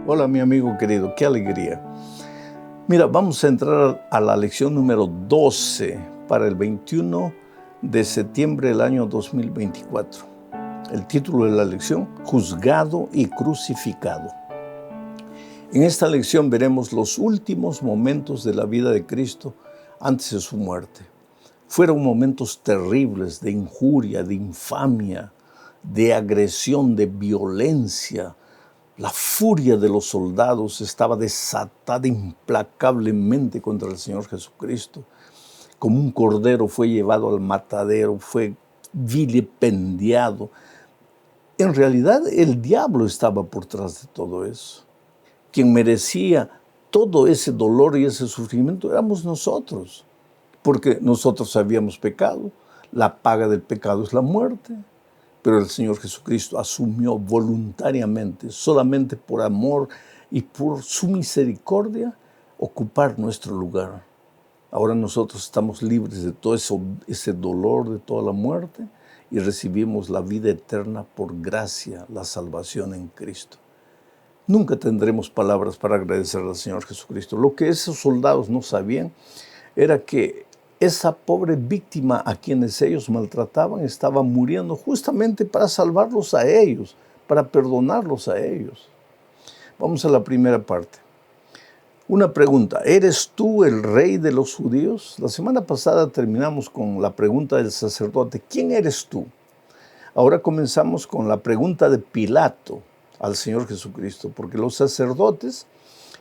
Hola, mi amigo querido, qué alegría. Mira, vamos a entrar a la lección número 12 para el 21 de septiembre del año 2024. El título de la lección, Juzgado y Crucificado. En esta lección veremos los últimos momentos de la vida de Cristo antes de su muerte. Fueron momentos terribles de injuria, de infamia, de agresión, de violencia. La furia de los soldados estaba desatada implacablemente contra el Señor Jesucristo. Como un cordero fue llevado al matadero, fue vilipendiado. En realidad, el diablo estaba por detrás de todo eso. Quien merecía todo ese dolor y ese sufrimiento éramos nosotros, porque nosotros habíamos pecado. La paga del pecado es la muerte. Pero el Señor Jesucristo asumió voluntariamente, solamente por amor y por su misericordia, ocupar nuestro lugar. Ahora nosotros estamos libres de todo ese dolor, de toda la muerte, y recibimos la vida eterna por gracia, la salvación en Cristo. Nunca tendremos palabras para agradecer al Señor Jesucristo. Lo que esos soldados no sabían era que esa pobre víctima a quienes ellos maltrataban estaba muriendo justamente para salvarlos a ellos, para perdonarlos a ellos. Vamos a la primera parte. Una pregunta, ¿eres tú el rey de los judíos? La semana pasada terminamos con la pregunta del sacerdote, ¿quién eres tú? Ahora comenzamos con la pregunta de Pilato al Señor Jesucristo, porque los sacerdotes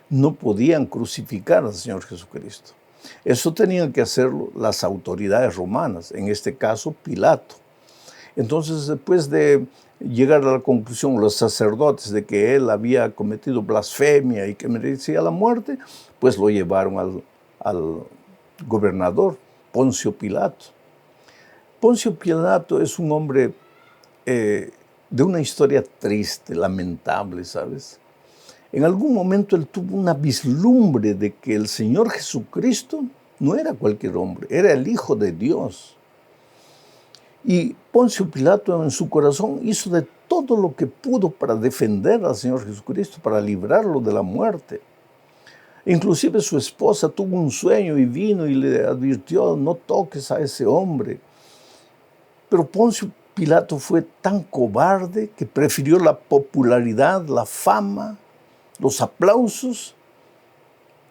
no podían crucificar al Señor Jesucristo. Eso tenían que hacerlo las autoridades romanas, en este caso Pilato. Entonces, después de llegar a la conclusión los sacerdotes de que él había cometido blasfemia y que merecía la muerte, pues lo llevaron al gobernador Poncio Pilato. Poncio Pilato es un hombre de una historia triste, lamentable, ¿sabes? En algún momento él tuvo una vislumbre de que el Señor Jesucristo no era cualquier hombre, era el Hijo de Dios. Y Poncio Pilato en su corazón hizo de todo lo que pudo para defender al Señor Jesucristo, para librarlo de la muerte. Inclusive su esposa tuvo un sueño y vino y le advirtió, no toques a ese hombre. Pero Poncio Pilato fue tan cobarde que prefirió la popularidad, la fama, los aplausos,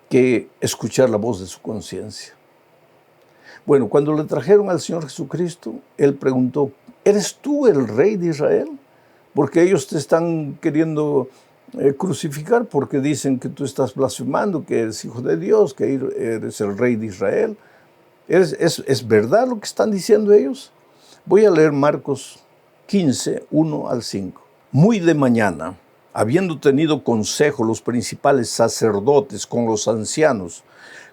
que escuchar la voz de su conciencia. Bueno, cuando le trajeron al Señor Jesucristo, él preguntó, ¿eres tú el rey de Israel? Porque ellos te están queriendo crucificar porque dicen que tú estás blasfemando, que eres hijo de Dios, que eres el rey de Israel. ¿Es verdad lo que están diciendo ellos? Voy a leer Marcos 15, 1 al 5. Muy de mañana, habiendo tenido consejo los principales sacerdotes con los ancianos,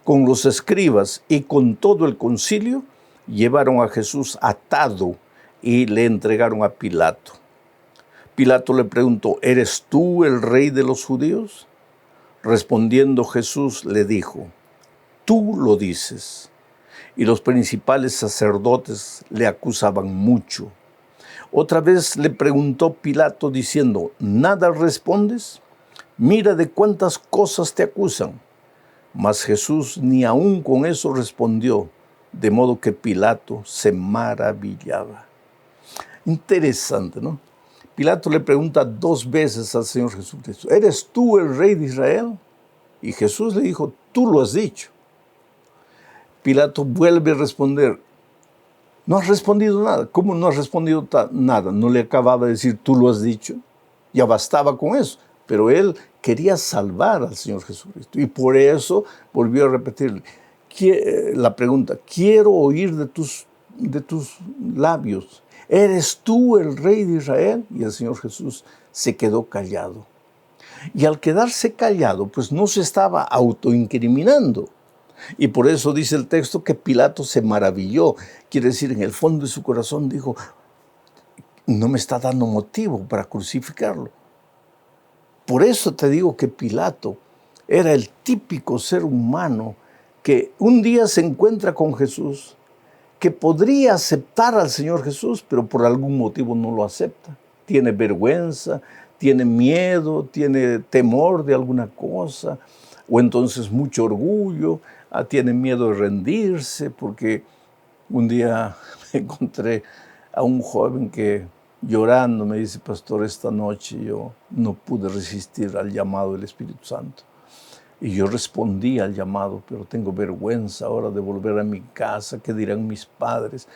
con los escribas y con todo el concilio, llevaron a Jesús atado y le entregaron a Pilato. Pilato le preguntó, ¿eres tú el rey de los judíos? Respondiendo Jesús le dijo, tú lo dices. Y los principales sacerdotes le acusaban mucho. Otra vez le preguntó Pilato diciendo, ¿nada respondes? Mira de cuántas cosas te acusan. Mas Jesús ni aun con eso respondió, de modo que Pilato se maravillaba. Interesante, ¿no? Pilato le pregunta dos veces al Señor Jesucristo, ¿eres tú el rey de Israel? Y Jesús le dijo, tú lo has dicho. Pilato vuelve a responder, no has respondido nada. ¿Cómo no has respondido nada? ¿No le acababa de decir, tú lo has dicho? Ya bastaba con eso. Pero él quería salvar al Señor Jesucristo. Y por eso volvió a repetirle la pregunta, quiero oír de tus labios, ¿eres tú el rey de Israel? Y el Señor Jesús se quedó callado. Y al quedarse callado, pues no se estaba autoincriminando. Y por eso dice el texto que Pilato se maravilló. Quiere decir, en el fondo de su corazón dijo, no me está dando motivo para crucificarlo. Por eso te digo que Pilato era el típico ser humano que un día se encuentra con Jesús, que podría aceptar al Señor Jesús, pero por algún motivo no lo acepta. Tiene vergüenza, tiene miedo, tiene temor de alguna cosa, o entonces mucho orgullo, tiene miedo de rendirse, porque un día me encontré a un joven que llorando me dice: pastor, esta noche yo no pude resistir al llamado del Espíritu Santo. Y yo respondí al llamado, pero tengo vergüenza ahora de volver a mi casa. ¿Qué dirán mis padres?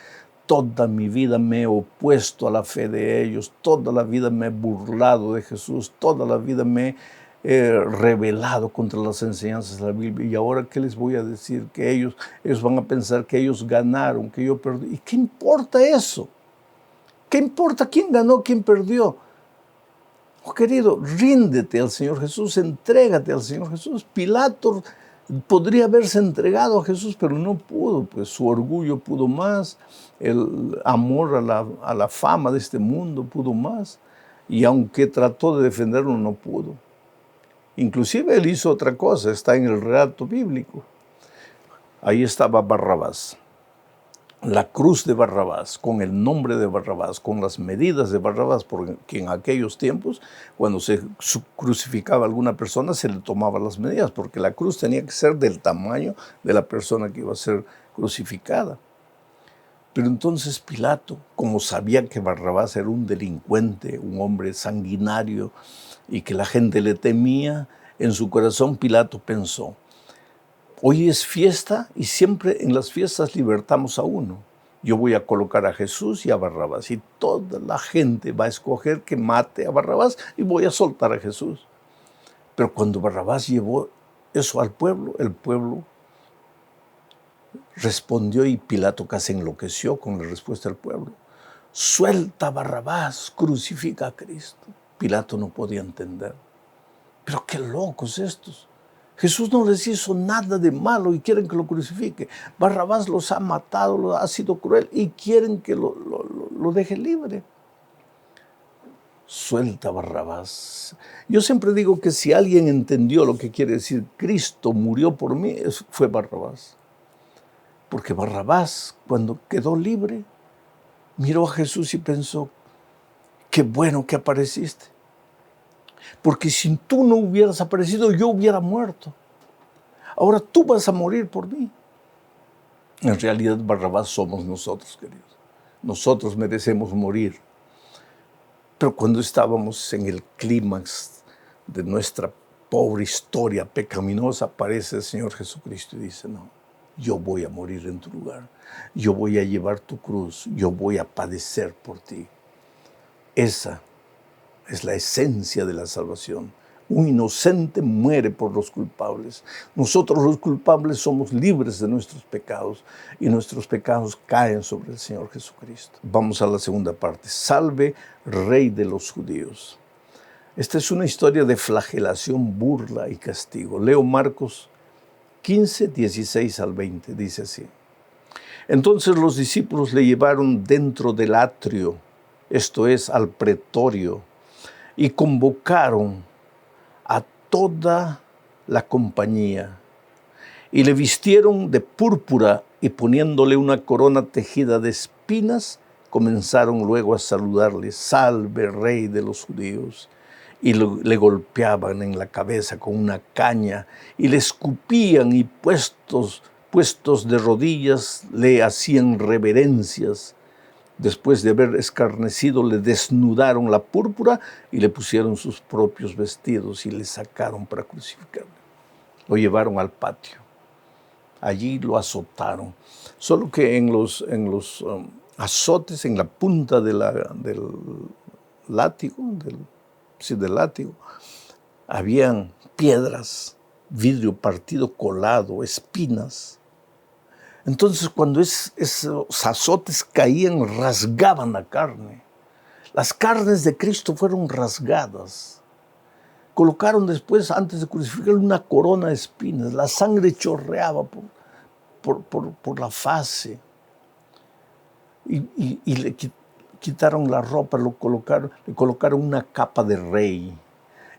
Toda mi vida me he opuesto a la fe de ellos, toda la vida me he burlado de Jesús, toda la vida me he rebelado contra las enseñanzas de la Biblia. Y ahora, ¿qué les voy a decir? Que ellos van a pensar que ellos ganaron, que yo perdí. ¿Y qué importa eso? ¿Qué importa quién ganó, quién perdió? Oh, querido, ríndete al Señor Jesús, entrégate al Señor Jesús. Pilato podría haberse entregado a Jesús, pero no pudo, pues su orgullo pudo más, el amor a la fama de este mundo pudo más, y aunque trató de defenderlo, no pudo. Inclusive él hizo otra cosa, está en el relato bíblico. Ahí estaba Barrabás. La cruz de Barrabás, con el nombre de Barrabás, con las medidas de Barrabás, porque en aquellos tiempos, cuando se crucificaba a alguna persona, se le tomaban las medidas, porque la cruz tenía que ser del tamaño de la persona que iba a ser crucificada. Pero entonces Pilato, como sabía que Barrabás era un delincuente, un hombre sanguinario, y que la gente le temía, en su corazón Pilato pensó: hoy es fiesta y siempre en las fiestas libertamos a uno. Yo voy a colocar a Jesús y a Barrabás, y toda la gente va a escoger que mate a Barrabás y voy a soltar a Jesús. Pero cuando Barrabás llevó eso al pueblo, el pueblo respondió, y Pilato casi enloqueció con la respuesta del pueblo: suelta a Barrabás, crucifica a Cristo. Pilato no podía entender. Pero qué locos estos. Jesús no les hizo nada de malo y quieren que lo crucifique. Barrabás los ha matado, ha sido cruel y quieren que lo deje libre. Suelta a Barrabás. Yo siempre digo que si alguien entendió lo que quiere decir Cristo murió por mí, fue Barrabás. Porque Barrabás, cuando quedó libre, miró a Jesús y pensó: qué bueno que apareciste. Porque si tú no hubieras aparecido, yo hubiera muerto. Ahora tú vas a morir por mí. En realidad, Barrabás somos nosotros, queridos. Nosotros merecemos morir. Pero cuando estábamos en el clímax de nuestra pobre historia pecaminosa, aparece el Señor Jesucristo y dice: no, yo voy a morir en tu lugar. Yo voy a llevar tu cruz. Yo voy a padecer por ti. Esa es la esencia de la salvación. Un inocente muere por los culpables. Nosotros los culpables somos libres de nuestros pecados y nuestros pecados caen sobre el Señor Jesucristo. Vamos a la segunda parte. Salve, Rey de los judíos. Esta es una historia de flagelación, burla y castigo. Leo Marcos 15, 16 al 20. Dice así: entonces los discípulos le llevaron dentro del atrio, esto es, al pretorio, y convocaron a toda la compañía, y le vistieron de púrpura, y poniéndole una corona tejida de espinas, comenzaron luego a saludarle: salve, Rey de los judíos. Y le golpeaban en la cabeza con una caña, y le escupían, y puestos de rodillas le hacían reverencias. Después de haber escarnecido, le desnudaron la púrpura y le pusieron sus propios vestidos y le sacaron para crucificarlo. Lo llevaron al patio. Allí lo azotaron. Solo que en los azotes, en la punta del látigo, del látigo, habían piedras, vidrio partido colado, espinas. Entonces, cuando esos azotes caían, rasgaban la carne. Las carnes de Cristo fueron rasgadas. Colocaron después, antes de crucificarlo, una corona de espinas. La sangre chorreaba por la fase. Y le quitaron la ropa, le colocaron una capa de rey.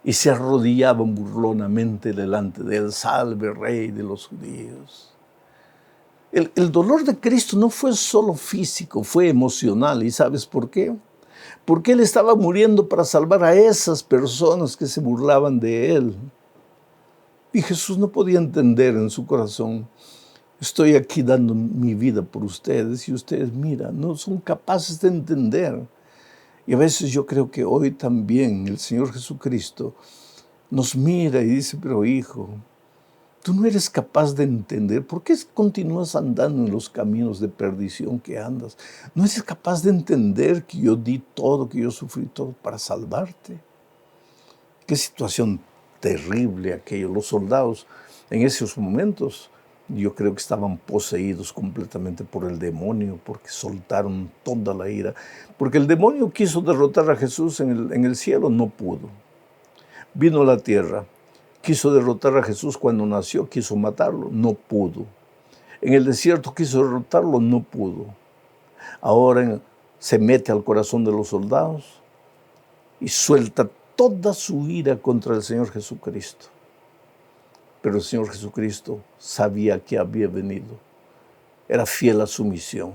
Y se arrodillaban burlonamente delante de él: salve, Rey de los judíos. El dolor de Cristo no fue solo físico, fue emocional. ¿Y sabes por qué? Porque Él estaba muriendo para salvar a esas personas que se burlaban de Él. Y Jesús no podía entender en su corazón: estoy aquí dando mi vida por ustedes y ustedes, mira, no son capaces de entender. Y a veces yo creo que hoy también el Señor Jesucristo nos mira y dice: pero hijo, tú no eres capaz de entender. ¿Por qué continúas andando en los caminos de perdición que andas? ¿No eres capaz de entender que yo di todo, que yo sufrí todo para salvarte? Qué situación terrible aquello. Los soldados en esos momentos, yo creo que estaban poseídos completamente por el demonio, porque soltaron toda la ira. Porque el demonio quiso derrotar a Jesús en el cielo, no pudo. Vino a la tierra, quiso derrotar a Jesús cuando nació, quiso matarlo, no pudo. En el desierto quiso derrotarlo, no pudo. Ahora se mete al corazón de los soldados y suelta toda su ira contra el Señor Jesucristo. Pero el Señor Jesucristo sabía que había venido. Era fiel a su misión.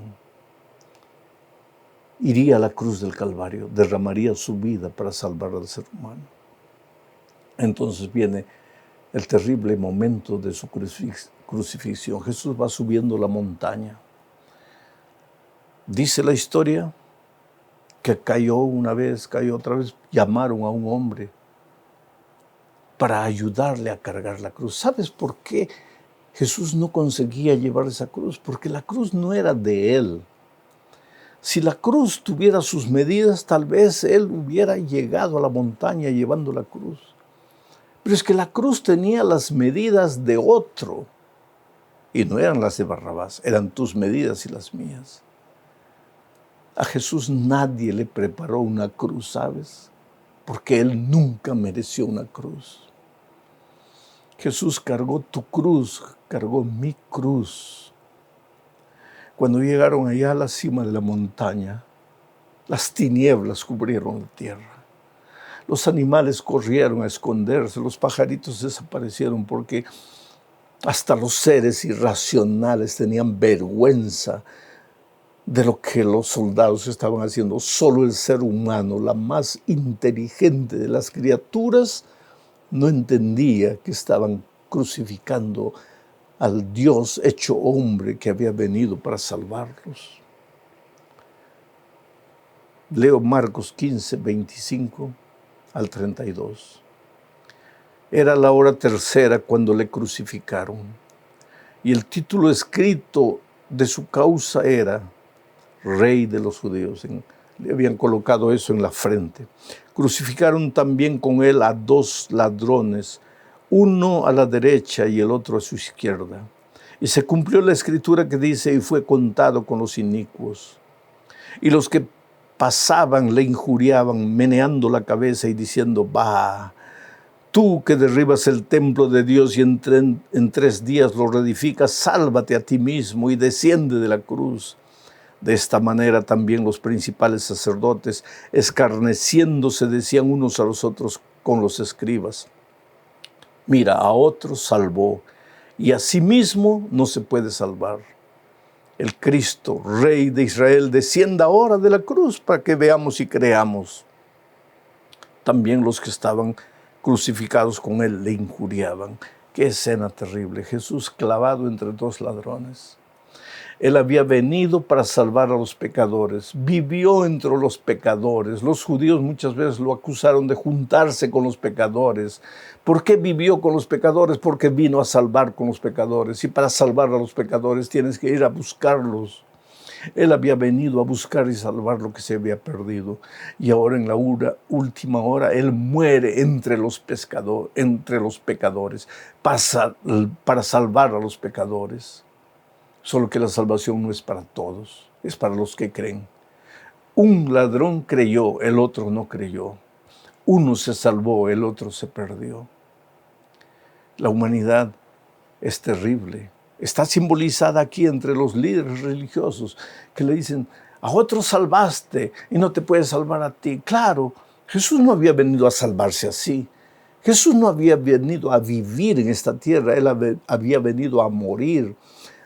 Iría a la cruz del Calvario, derramaría su vida para salvar al ser humano. Entonces viene el terrible momento de su crucifixión. Jesús va subiendo la montaña. Dice la historia que cayó una vez, cayó otra vez. Llamaron a un hombre para ayudarle a cargar la cruz. ¿Sabes por qué Jesús no conseguía llevar esa cruz? Porque la cruz no era de Él. Si la cruz tuviera sus medidas, tal vez Él hubiera llegado a la montaña llevando la cruz. Pero es que la cruz tenía las medidas de otro. Y no eran las de Barrabás, eran tus medidas y las mías. A Jesús nadie le preparó una cruz, ¿sabes? Porque Él nunca mereció una cruz. Jesús cargó tu cruz, cargó mi cruz. Cuando llegaron allá a la cima de la montaña, las tinieblas cubrieron la tierra. Los animales corrieron a esconderse, los pajaritos desaparecieron porque hasta los seres irracionales tenían vergüenza de lo que los soldados estaban haciendo. Solo el ser humano, la más inteligente de las criaturas, no entendía que estaban crucificando al Dios hecho hombre que había venido para salvarlos. Leo Marcos 15, 25 al 32. Era la hora tercera cuando le crucificaron, y el título escrito de su causa era Rey de los Judíos. Le habían colocado eso en la frente. Crucificaron también con él a 2 ladrones, uno a la derecha y el otro a su izquierda. Y se cumplió la escritura que dice: y fue contado con los inicuos. Y los que pasaban le injuriaban, meneando la cabeza y diciendo: bah, tú que derribas el templo de Dios y en 3 días lo reedificas, sálvate a ti mismo y desciende de la cruz. De esta manera también los principales sacerdotes, escarneciéndose, decían unos a los otros con los escribas: mira, a otros salvó, y a sí mismo no se puede salvar. El Cristo, Rey de Israel, descienda ahora de la cruz para que veamos y creamos. También los que estaban crucificados con él le injuriaban. Qué escena terrible. Jesús clavado entre 2 ladrones. Él había venido para salvar a los pecadores, vivió entre los pecadores. Los judíos muchas veces lo acusaron de juntarse con los pecadores. ¿Por qué vivió con los pecadores? Porque vino a salvar con los pecadores. Y para salvar a los pecadores tienes que ir a buscarlos. Él había venido a buscar y salvar lo que se había perdido. Y ahora en la última hora, Él muere entre los pecadores para salvar a los pecadores. Solo que la salvación no es para todos, es para los que creen. Un ladrón creyó, el otro no creyó. Uno se salvó, el otro se perdió. La humanidad es terrible. Está simbolizada aquí entre los líderes religiosos que le dicen: a otros salvaste y no te puedes salvar a ti. Claro, Jesús no había venido a salvarse así. Jesús no había venido a vivir en esta tierra, Él había venido a morir.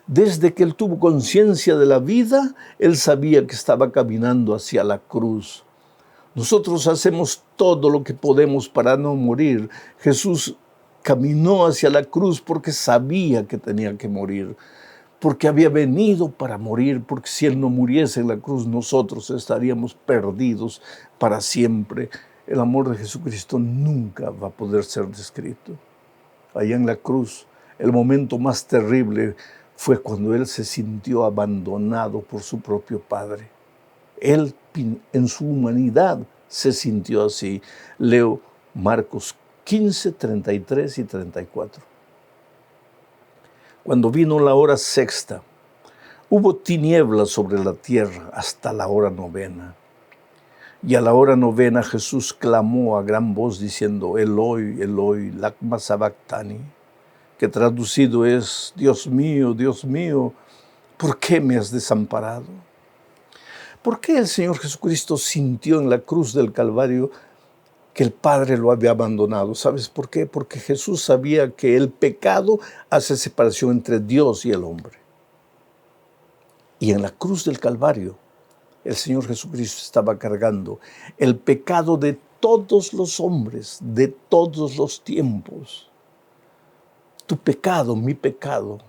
Desde que Él tuvo conciencia de la vida, Él sabía que estaba caminando hacia la cruz. Nosotros hacemos todo lo que podemos para no morir. Jesús caminó hacia la cruz porque sabía que tenía que morir, porque había venido para morir, porque si Él no muriese en la cruz, nosotros estaríamos perdidos para siempre. El amor de Jesucristo nunca va a poder ser descrito. Allá en la cruz, el momento más terrible fue cuando Él se sintió abandonado por su propio Padre. Él, en su humanidad, se sintió así. Leo Marcos 15, 33 y 34. Cuando vino la hora sexta, hubo tinieblas sobre la tierra hasta la hora novena. Y a la hora novena Jesús clamó a gran voz diciendo, Eloi, Eloi, lama sabactani, que traducido es, Dios mío, ¿por qué me has desamparado? ¿Por qué el Señor Jesucristo sintió en la cruz del Calvario que el Padre lo había abandonado? ¿Sabes por qué? Porque Jesús sabía que el pecado hace separación entre Dios y el hombre. Y en la cruz del Calvario, el Señor Jesucristo estaba cargando el pecado de todos los hombres, de todos los tiempos. Tu pecado, mi pecado.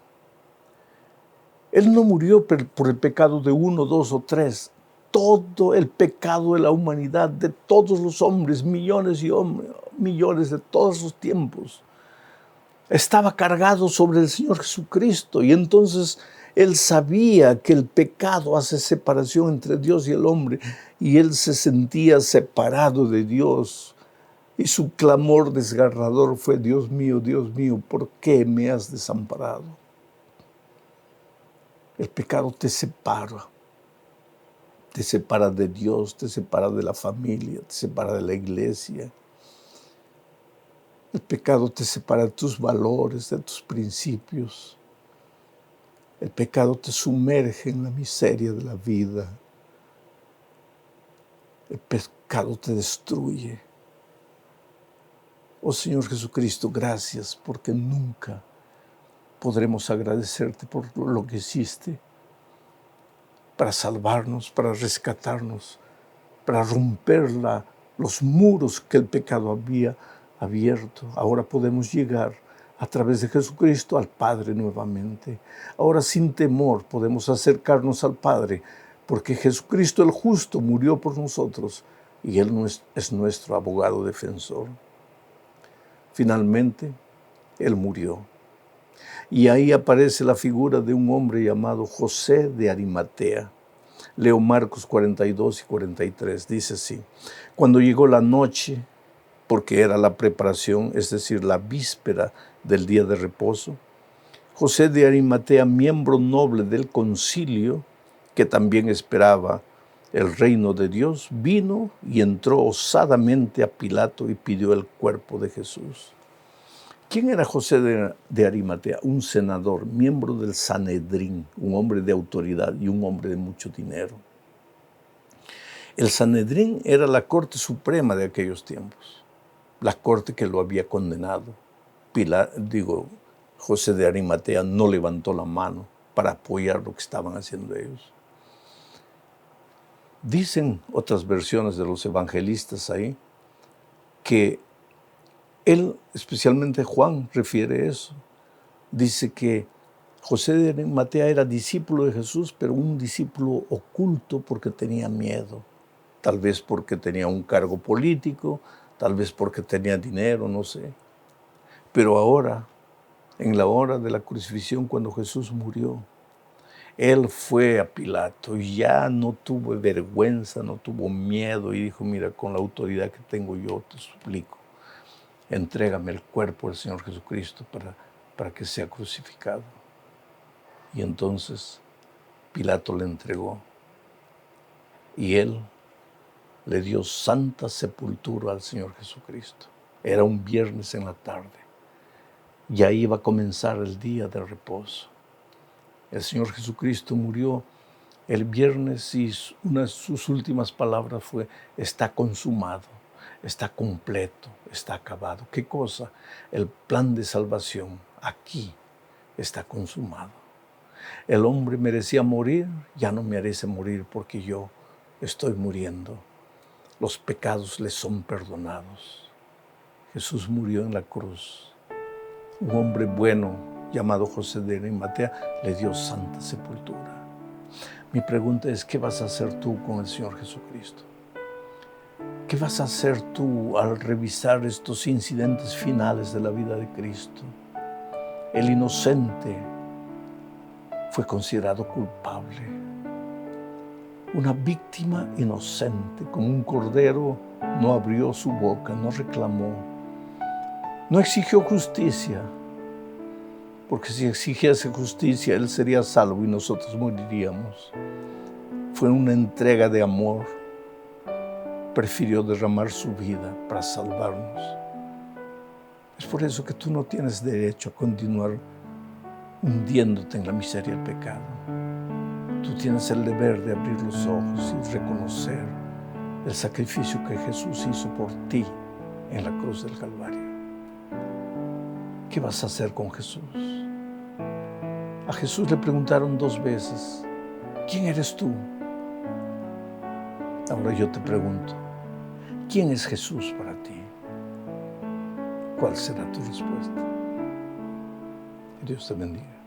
Él no murió por el pecado de uno, dos o tres. Todo el pecado de la humanidad, de todos los hombres, millones y millones de todos los tiempos, estaba cargado sobre el Señor Jesucristo. Y entonces Él sabía que el pecado hace separación entre Dios y el hombre. Y Él se sentía separado de Dios. Y su clamor desgarrador fue, Dios mío, ¿por qué me has desamparado? El pecado te separa de Dios, te separa de la familia, te separa de la iglesia. El pecado te separa de tus valores, de tus principios. El pecado te sumerge en la miseria de la vida. El pecado te destruye. Oh Señor Jesucristo, gracias porque nunca podremos agradecerte por lo que hiciste para salvarnos, para rescatarnos, para romper los muros que el pecado había abierto. Ahora podemos llegar a través de Jesucristo al Padre nuevamente. Ahora sin temor podemos acercarnos al Padre, porque Jesucristo el justo murió por nosotros y Él es nuestro abogado defensor. Finalmente, Él murió. Y ahí aparece la figura de un hombre llamado José de Arimatea. Leo Marcos 42 y 43, dice así: cuando llegó la noche, porque era la preparación, es decir, la víspera del día de reposo, José de Arimatea, miembro noble del concilio, que también esperaba el reino de Dios, vino y entró osadamente a Pilato y pidió el cuerpo de Jesús. ¿Quién era José de Arimatea? Un senador, miembro del Sanedrín, un hombre de autoridad y un hombre de mucho dinero. El Sanedrín era la corte suprema de aquellos tiempos, la corte que lo había condenado. José de Arimatea no levantó la mano para apoyar lo que estaban haciendo ellos. Dicen otras versiones de los evangelistas ahí que él, especialmente Juan, refiere eso. Dice que José de Arimatea era discípulo de Jesús, pero un discípulo oculto porque tenía miedo. Tal vez porque tenía un cargo político, tal vez porque tenía dinero, no sé. Pero ahora, en la hora de la crucifixión, cuando Jesús murió, Él fue a Pilato y ya no tuvo vergüenza, no tuvo miedo y dijo, mira, con la autoridad que tengo yo te suplico, entrégame el cuerpo del Señor Jesucristo para que sea crucificado. Y entonces Pilato le entregó y Él le dio santa sepultura al Señor Jesucristo. Era un viernes en la tarde. Y ahí iba a comenzar el día de reposo. El Señor Jesucristo murió el viernes y una de sus últimas palabras fue, está consumado, está completo, está acabado. ¿Qué cosa? El plan de salvación aquí está consumado. El hombre merecía morir, ya no merece morir porque yo estoy muriendo. los pecados le son perdonados. Jesús murió en la cruz. Un hombre bueno llamado José de Arimatea le dio santa sepultura. Mi pregunta es, ¿qué vas a hacer tú con el Señor Jesucristo? ¿Qué vas a hacer tú al revisar estos incidentes finales de la vida de Cristo? El inocente fue considerado culpable. Una víctima inocente, como un cordero, no abrió su boca, no reclamó, no exigió justicia, porque si exigiese justicia, él sería salvo y nosotros moriríamos. Fue una entrega de amor. Prefirió derramar su vida para salvarnos. Es por eso que tú no tienes derecho a continuar hundiéndote en la miseria del pecado. Tú tienes el deber de abrir los ojos y reconocer el sacrificio que Jesús hizo por ti en la cruz del Calvario. ¿Qué vas a hacer con Jesús? A Jesús le preguntaron 2 veces, ¿quién eres tú? Ahora yo te pregunto, ¿quién es Jesús para ti? ¿Cuál será tu respuesta? Que Dios te bendiga.